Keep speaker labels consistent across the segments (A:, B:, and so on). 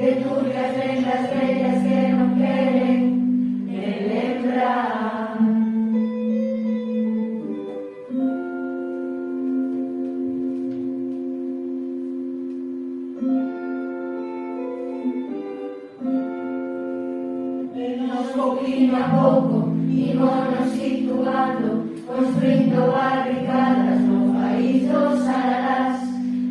A: de turbias reglas bellas que no quieren celebrar. Poquito a poco, ímonos situando, construyendo barricadas, no países alarás,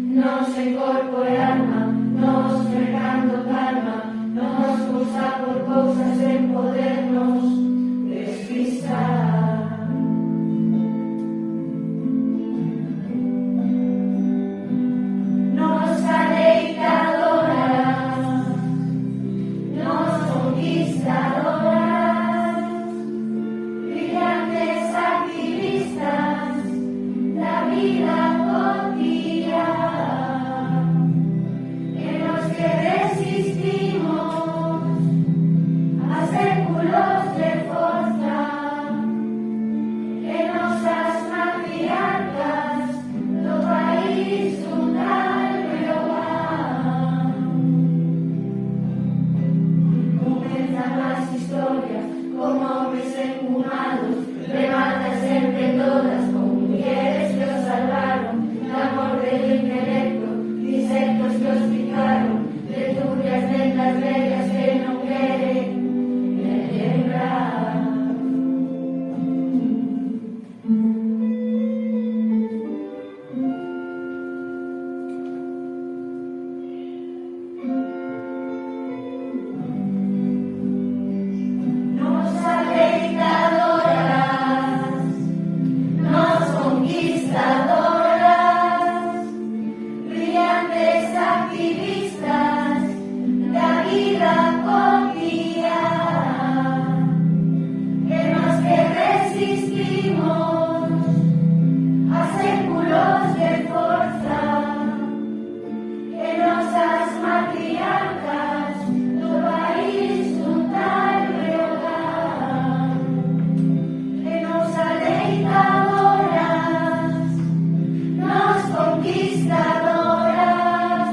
A: nos incorporamos, nos mercando calma, nos gusta por cosas en podernos despistar. Nos aleitadoras, nos conquistadoras, brillantes activistas, la vida cotidiana, en los que resistimos a séculos de fuerza, en nuestras matriarcas, no país un tal hogar. Comienzan las historias como hombres encumados, levantas entre todas con mujeres que os salvaron, el amor del intelecto, insectos que os picaron, de turbias lentas bellas que no quieren celebrar. Nos aleitadoras, nos conquistadoras, brillantes activistas, la vida cotidiana, en los que resistimos a séculos de fuerza, en nuestras matriarcas, tu país un tal hogar, en nos aleitadoras, nos conquistadoras,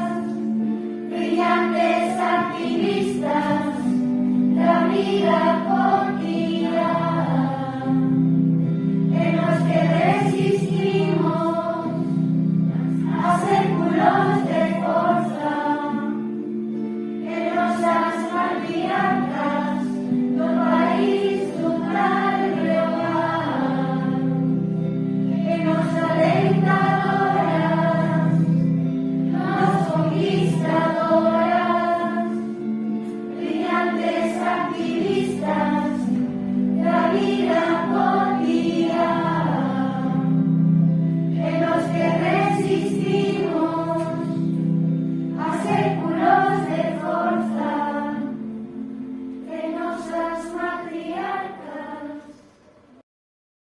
A: brillantes activistas, la vida cotidiana.